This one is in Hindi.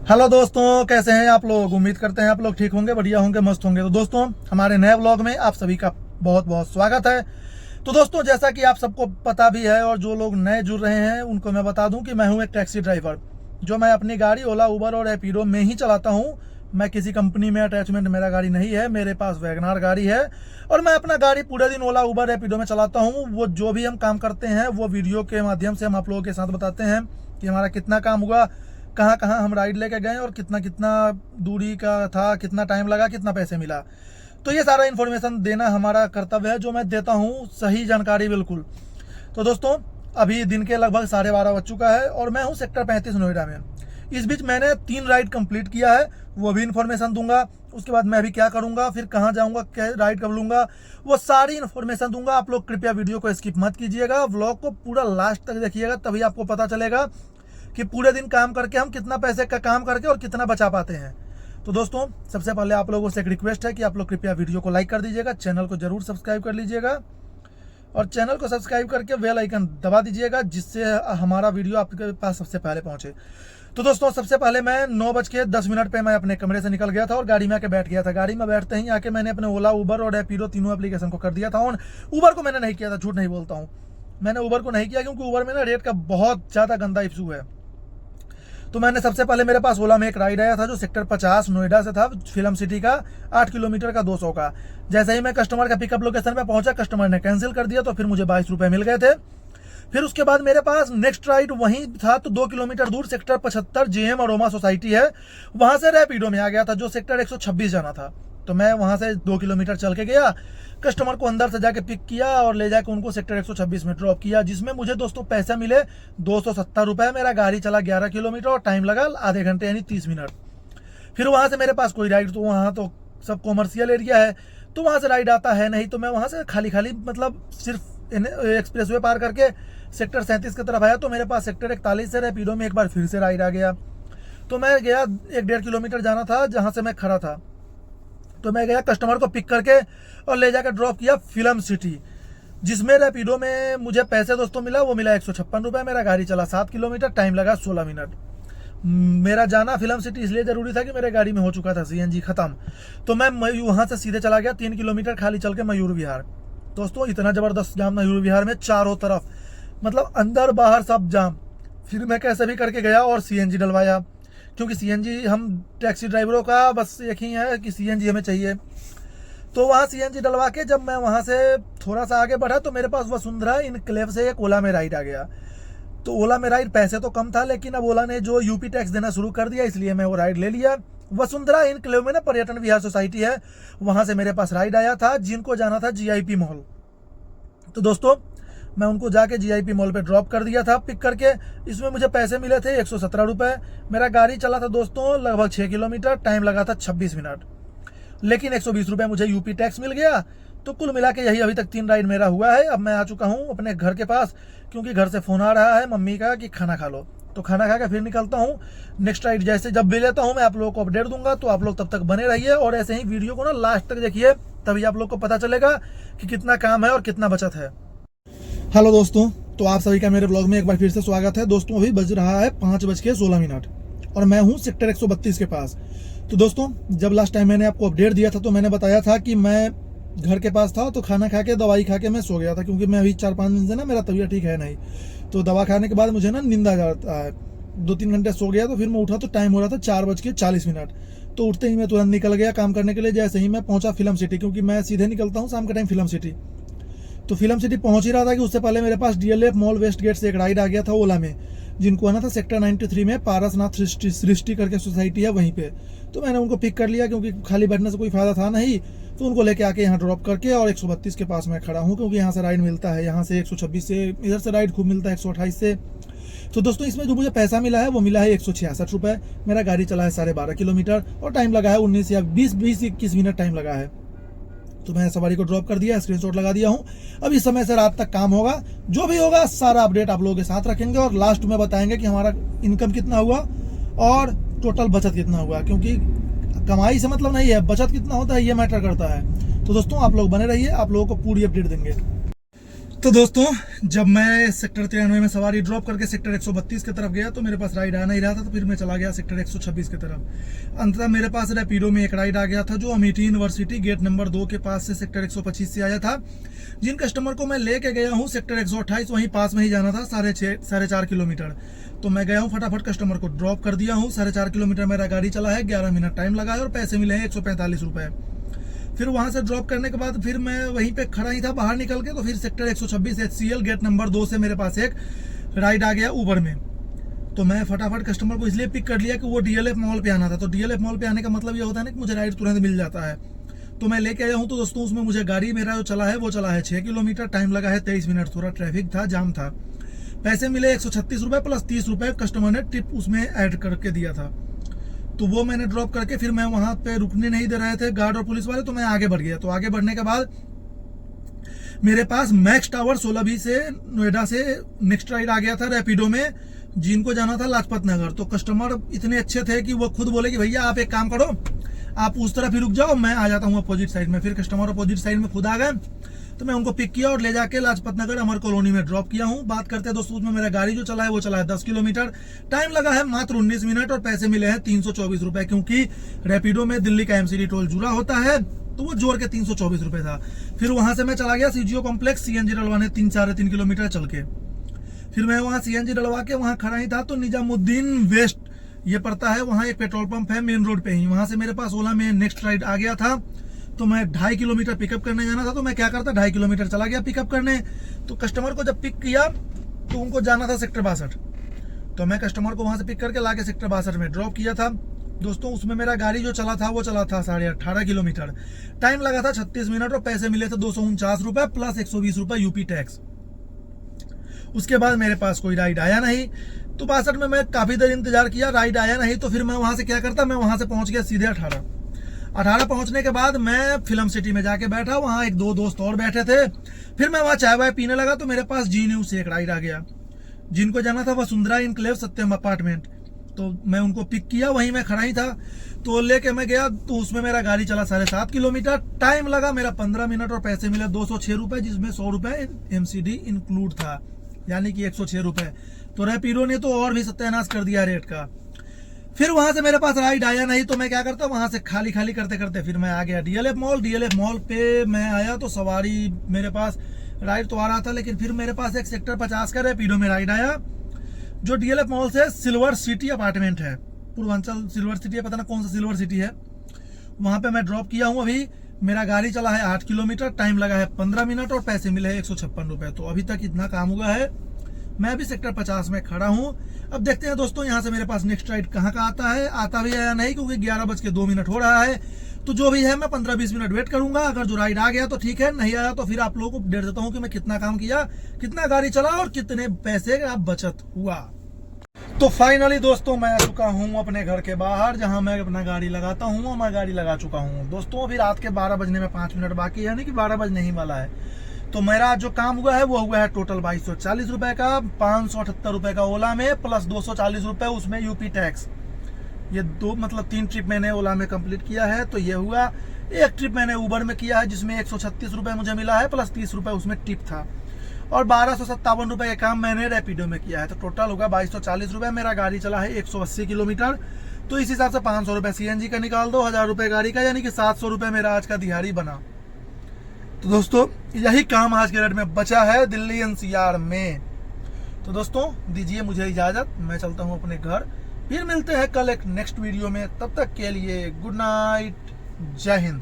हेलो दोस्तों, कैसे हैं आप लोग। उम्मीद करते हैं आप लोग ठीक होंगे, बढ़िया होंगे, मस्त होंगे। तो दोस्तों, हमारे नए व्लॉग में आप सभी का बहुत बहुत स्वागत है। तो दोस्तों, जैसा कि आप सबको पता भी है और जो लोग नए जुड़ रहे हैं उनको मैं बता दूं कि मैं हूं एक टैक्सी ड्राइवर, जो मैं अपनी गाड़ी ओला, उबर और रैपिडो में ही चलाता हूं। मैं किसी कंपनी में अटैचमेंट मेरा गाड़ी नहीं है, मेरे पास वैगनार गाड़ी है और मैं अपना गाड़ी पूरे दिन ओला, उबर, रैपिडो में चलाता हूँ। वो जो भी हम काम करते हैं वो वीडियो के माध्यम से हम आप लोगों के साथ बताते हैं कि हमारा कितना काम हुआ, कहाँ कहाँ हम राइड लेके गए और कितना कितना दूरी का था, कितना टाइम लगा, कितना पैसे मिला। तो ये सारा इन्फॉर्मेशन देना हमारा कर्तव्य है, जो मैं देता हूँ सही जानकारी बिल्कुल। तो दोस्तों, अभी दिन के लगभग 12:30 बज चुका है और मैं हूँ सेक्टर 35 नोएडा में। इस बीच मैंने 3 राइड कंप्लीट किया है, वो भी इन्फॉर्मेशन दूंगा। उसके बाद मैं अभी क्या करूंगा, फिर कहाँ जाऊंगा, क्या राइड कर लूंगा, वो सारी इन्फॉर्मेशन दूंगा। आप लोग कृपया वीडियो को स्किप मत कीजिएगा, व्लॉग को पूरा लास्ट तक देखिएगा, तभी आपको पता चलेगा कि पूरे दिन काम करके हम कितना पैसे का काम करके और कितना बचा पाते हैं। तो दोस्तों, सबसे पहले आप लोगों से एक रिक्वेस्ट है कि आप लोग कृपया वीडियो को लाइक कर दीजिएगा, चैनल को जरूर सब्सक्राइब कर लीजिएगा और चैनल को सब्सक्राइब करके बेल आइकन दबा दीजिएगा, जिससे हमारा वीडियो आपके पास सबसे पहले पहुंचे। तो दोस्तों, सबसे पहले मैं 9:10 पे मैं अपने कमरे से निकल गया था और गाड़ी में आके बैठ गया था। गाड़ी में बैठते ही आके मैंने अपने ओला, उबर और रैपिडो तीनों एप्लीकेशन को कर दिया था ऑन। उबर को मैंने नहीं किया था, झूठ नहीं बोलता हूँ, मैंने उबर को नहीं किया क्योंकि उबर में ना रेट का बहुत ज़्यादा गंदा इशू है। तो मैंने सबसे पहले, मेरे पास ओला में एक राइड आया था जो सेक्टर 50 नोएडा से था, फिल्म सिटी का 8 किलोमीटर का 200 का। जैसे ही मैं कस्टमर का पिकअप लोकेशन पे पहुंचा, कस्टमर ने कैंसिल कर दिया, तो फिर मुझे 22 रुपये मिल गए थे। फिर उसके बाद मेरे पास नेक्स्ट राइड वहीं था, तो 2 किलोमीटर दूर सेक्टर 75 जेएम अरोमा सोसाइटी है, वहां से रैपिडो में आ गया था जो सेक्टर 126 जाना था। तो मैं वहां से 2 किलोमीटर चल के गया, कस्टमर को अंदर से जाके पिक किया और ले जाके उनको सेक्टर 126 में ड्रॉप किया, जिसमें मुझे दोस्तों पैसे मिले 270 रुपये। मेरा गाड़ी चला 11 किलोमीटर और टाइम लगा आधे घंटे यानी 30 मिनट। फिर वहां से मेरे पास कोई राइड, तो वहां तो सब कॉमर्शियल एरिया है, तो वहां से राइड आता है नहीं, तो मैं वहां से खाली खाली मतलब सिर्फ एक्सप्रेस वे पार करके सेक्टर 37 की तरफ आया। तो मेरे पास सेक्टर 41 से रैपिडो में एक बार फिर से राइड आ गया। तो मैं गया, 1-1.5 किलोमीटर जाना था जहां से मैं खड़ा था, तो मैं गया कस्टमर को पिक करके और ले जाकर ड्रॉप किया फिल्म सिटी, जिसमें रैपिडो में मुझे पैसे दोस्तों मिला, वो मिला 156 रुपये। मेरा गाड़ी चला 7 किलोमीटर, टाइम लगा 16 मिनट। मेरा जाना फिल्म सिटी इसलिए जरूरी था कि मेरे गाड़ी में हो चुका था सीएनजी खत्म। तो मैं वहां से सीधे चला गया 3 किलोमीटर खाली चल के मयूर विहार। दोस्तों, इतना जबरदस्त जाम मयूर विहार में, चारों तरफ मतलब अंदर बाहर सब जाम। फिर मैं कैसे भी करके गया और सीएनजी डलवाया, क्योंकि सीएनजी हम टैक्सी ड्राइवरों का बस एक ही है कि सीएनजी हमें चाहिए। तो वहाँ सीएनजी डलवा के जब मैं वहाँ से थोड़ा सा आगे बढ़ा, तो मेरे पास वसुंधरा इनक्लेव से एक ओला में राइड आ गया। तो ओला में राइड पैसे तो कम था, लेकिन अब ओला ने जो यूपी टैक्स देना शुरू कर दिया, इसलिए मैं वो राइड ले लिया। वसुंधरा इनक्लेव में ना पर्यटन विहार सोसाइटी है, वहाँ से मेरे पास राइड आया था जिनको जाना था जीआईपी मॉल। तो दोस्तों, मैं उनको जाके जीआईपी मॉल पे ड्रॉप कर दिया था पिक करके। इसमें मुझे पैसे मिले थे 117 रुपये। मेरा गाड़ी चला था दोस्तों लगभग 6 किलोमीटर, टाइम लगा था 26 मिनट, लेकिन 120 रुपये मुझे यूपी टैक्स मिल गया। तो कुल मिला के यही अभी तक 3 राइड मेरा हुआ है। अब मैं आ चुका हूँ अपने घर के पास, क्योंकि घर से फ़ोन आ रहा है मम्मी का कि खाना खा लो। तो खाना खा के फिर निकलता हूँ। नेक्स्ट राइड जैसे जब भी लेता हूँ मैं आप लोगों को अपडेट दूंगा, तो आप लोग तब तक बने रहिए और ऐसे ही वीडियो को ना लास्ट तक देखिए, तभी आप लोग को पता चलेगा कि कितना काम है और कितना बचत है। हेलो दोस्तों, तो आप सभी का मेरे ब्लॉग में एक बार फिर से स्वागत है। दोस्तों, अभी बज रहा है 5:16 और मैं हूँ सेक्टर 132 के पास। तो दोस्तों, जब लास्ट टाइम मैंने आपको अपडेट दिया था तो मैंने बताया था कि मैं घर के पास था, तो खाना खा के दवाई खा के मैं सो गया था, क्योंकि मैं अभी 4-5 दिन से ना मेरा तबीयत ठीक है नहीं। तो दवा खाने के बाद मुझे ना नींद आ जाता है, 2-3 घंटे सो गया। तो फिर मैं उठा तो टाइम हो रहा था 4:40। तो उठते ही मैं तुरंत निकल गया काम करने के लिए। जैसे ही मैं पहुंचा फिल्म सिटी, क्योंकि मैं सीधे निकलता हूँ शाम के टाइम फिल्म सिटी, तो फिल्म सिटी पहुंच ही रहा था कि उससे पहले मेरे पास डीएलएफ मॉल वेस्ट गेट से एक राइड आ गया था ओला में, जिनको आना था सेक्टर 93 में पारसनाथ सृष्टि करके सोसाइटी है वहीं पे। तो मैंने उनको पिक कर लिया, क्योंकि खाली बैठने से कोई फायदा था नहीं। तो उनको लेके आके यहाँ ड्रॉप करके और 132 के पास मैं खड़ा हूँ, क्योंकि यहाँ से राइड मिलता है, यहाँ से 126 से, इधर से राइड खूब मिलता है 128 से। तो दोस्तों, इसमें जो मुझे पैसा मिला है वो मिला है 166 रुपये। मेरा गाड़ी चला है 12.5 किलोमीटर और टाइम लगा है 19 या 20-21 मिनट टाइम लगा है। तो मैं सवारी को ड्रॉप कर दिया, स्क्रीनशॉट लगा दिया हूँ। अब इस समय से रात तक काम होगा, जो भी होगा सारा अपडेट आप लोगों के साथ रखेंगे और लास्ट में बताएंगे कि हमारा इनकम कितना हुआ और टोटल बचत कितना हुआ, क्योंकि कमाई से मतलब नहीं है, बचत कितना होता है ये मैटर करता है। तो दोस्तों, आप लोग बने रहिए, आप लोगों को पूरी अपडेट देंगे। तो दोस्तों, जब मैं सेक्टर 93 में सवारी ड्रॉप करके सेक्टर 132 की तरफ गया तो मेरे पास राइड आ नहीं रहा था, तो फिर मैं चला गया सेक्टर 126 की तरफ। अंततः मेरे पास रैपिडो में एक राइड आ गया था जो अमेठी यूनिवर्सिटी गेट नंबर 2 के पास से सेक्टर 125 से आया था। जिन कस्टमर को मैं लेके गया हूँ सेक्टर 128, वहीं पास में ही जाना था 4.5 किलोमीटर। तो मैं गया हूँ, फटाफट कस्टमर को ड्रॉप कर दिया हूँ। 4.5 किलोमीटर मेरा गाड़ी चला है, 11 मिनट टाइम लगा है और पैसे मिले हैं 145 रुपये। फिर वहां से ड्रॉप करने के बाद फिर मैं वहीं पे खड़ा ही था बाहर निकल के, तो फिर सेक्टर 126 HCL गेट नंबर 2 से मेरे पास एक राइड आ गया उबर में। तो मैं फटाफट कस्टमर को इसलिए पिक कर लिया कि वो DLF मॉल पे आना था। तो DLF मॉल पे आने का मतलब ये होता है ना कि मुझे राइड तुरंत मिल जाता है। तो मैं लेके आया हूँ। तो दोस्तों, उसमें मुझे गाड़ी मेरा जो चला है वो चला है 6 किलोमीटर, टाइम लगा है 23 मिनट। थोड़ा ट्रैफिक था, जाम था। पैसे मिले 136 रुपये प्लस 30 रुपये कस्टमर ने टिप उसमें ऐड करके दिया था। तो वो मैंने ड्रॉप करके फिर मैं वहां पे रुकने नहीं दे रहे थे गार्ड और पुलिस वाले, तो मैं आगे बढ़ गया। तो आगे बढ़ने के बाद मेरे पास मैक्स टावर 16B से नोएडा से नेक्स्ट राइड आ गया था रैपिडो में, जिनको जाना था लाजपत नगर। तो कस्टमर इतने अच्छे थे कि वो खुद बोले कि भैया आप एक काम करो, आप उस तरफ ही रुक जाओ, मैं आ जाता हूँ अपोजिट साइड में। फिर कस्टमर अपोजिट साइड में खुद आ गए, तो मैं उनको पिक किया और ले जाके लाजपत नगर अमर कॉलोनी में ड्रॉप किया हूँ। बात करते हैं दोस्तों, उसमें मेरा गाड़ी जो चला है वो चला है 10 किलोमीटर, टाइम लगा है मात्र 19 मिनट और पैसे मिले हैं 324 रुपए, क्योंकि रैपिडो में दिल्ली का MCD टोल जुड़ा होता है, तो वो जोड़ के 324 रुपए था। फिर वहां से मैं चला गया CGO कॉम्प्लेक्स CNG डलवाने 3-3.5 किलोमीटर चल के। फिर मैं वहां CNG डलवा के वहां खड़ा ही था, तो निजामुद्दीन वेस्ट ये पड़ता है, वहां एक पेट्रोल पंप है मेन रोड पे ही। वहां से मेरे पास ओला में नेक्स्ट राइड आ गया था। तो मैं 2.5 किलोमीटर पिकअप करने जाना था, तो मैं क्या करता 2.5 किलोमीटर चला गया पिकअप करने। तो कस्टमर को जब पिक किया तो उनको जाना था सेक्टर 62, तो मैं कस्टमर को वहां से पिक करके लाके सेक्टर 62 में ड्रॉप किया था। दोस्तों, उसमें मेरा गाड़ी जो चला था वो चला था 18.5 किलोमीटर, टाइम लगा था 36 मिनट और पैसे मिले थे 249 रुपए प्लस 120 रुपए यूपी टैक्स। उसके बाद मेरे पास कोई राइड आया नहीं। तो 62 में मैं काफी देर इंतजार किया, राइड आया नहीं। तो फिर मैं वहां से क्या करता, मैं वहां से पहुंच गया सीधे 18 पहुंचने के बाद मैं फिल्म सिटी में जाके बैठा, वहां एक दो दोस्त और बैठे थे। फिर मैं वहां चाय वाय पीने लगा, तो मेरे पास जी न्यूज से एक राइड आ गया। जिनको जाना था वसुंधरा इनक्लेव सत्यम अपार्टमेंट, तो मैं उनको पिक किया, वहीं मैं खड़ा ही था। तो लेके मैं गया, तो उसमें मेरा गाड़ी चला 7.5 किलोमीटर, टाइम लगा मेरा 15 मिनट और पैसे मिले 206 रुपए, जिसमें 100 रुपए MCD इंक्लूड था, यानी कि 106 रुपए। तो रैपिडो ने तो और भी सत्यानाश कर दिया रेट का। फिर वहां से मेरे पास राइड आया नहीं, तो मैं क्या करता, वहां से खाली करते करते फिर मैं आ गया DLF मॉल पे मैं आया। तो सवारी मेरे पास राइड तो आ रहा था, लेकिन फिर मेरे पास एक सेक्टर 50 का रैपिडो में राइड आया, जो DLF मॉल से सिल्वर सिटी अपार्टमेंट है, पूर्वांचल सिल्वर सिटी है, पता ना कौन सा सिल्वर सिटी है, वहां पे मैं ड्रॉप किया हूँ। अभी मेरा गाड़ी चला है 8 किलोमीटर, टाइम लगा है 15 मिनट और पैसे मिले हैं 156 रुपए। तो अभी तक इतना काम हुआ है। मैं भी सेक्टर 50 में खड़ा हूं। अब देखते हैं दोस्तों, यहाँ से मेरे पास नेक्स्ट राइड कहाँ का आता है, आता भी है या नहीं, क्योंकि 11:02 हो रहा है। तो जो भी है मैं 15-20 मिनट वेट करूंगा। अगर जो राइड आ गया तो ठीक है, नहीं आया तो फिर आप लोगों को अपडेट देता हूँ कि मैं कितना काम किया, कितना गाड़ी चला और कितने पैसे का बचत हुआ। तो फाइनली दोस्तों, मैं आ चुका हूँ अपने घर के बाहर, जहाँ मैं अपना गाड़ी लगाता हूँ, और मैं गाड़ी लगा चुका हूँ। दोस्तों, अभी रात के 12 बजने में 5 मिनट बाकी है, यानी कि 12 बजने ही वाला है। तो मेरा जो काम हुआ है वो हुआ है टोटल 2240 रुपए का, 578 रुपए का ओला में प्लस 240 रुपए उसमें यूपी टैक्स। ये 3 ट्रिप मैंने ओला में कंप्लीट किया है। तो ये हुआ। एक ट्रिप मैंने उबर में किया है, जिसमें 136 रुपए मुझे मिला है प्लस 30 रुपए उसमें टिप था, और 1257 रुपए का काम मैंने रैपिडो में किया है। तो टोटल होगा 2240 रुपए। मेरा गाड़ी चला है 180 किलोमीटर, तो इस हिसाब से 500 रुपए CNG का निकाल दो, 1000 रुपए गाड़ी का, यानी कि 700 रुपए मेरा आज का दिहाड़ी बना। तो दोस्तों, यही काम आज के रेट में बचा है दिल्ली NCR में। तो दोस्तों, दीजिए मुझे इजाजत, मैं चलता हूं अपने घर। फिर मिलते हैं कल एक नेक्स्ट वीडियो में, तब तक के लिए गुड नाइट, जय हिंद।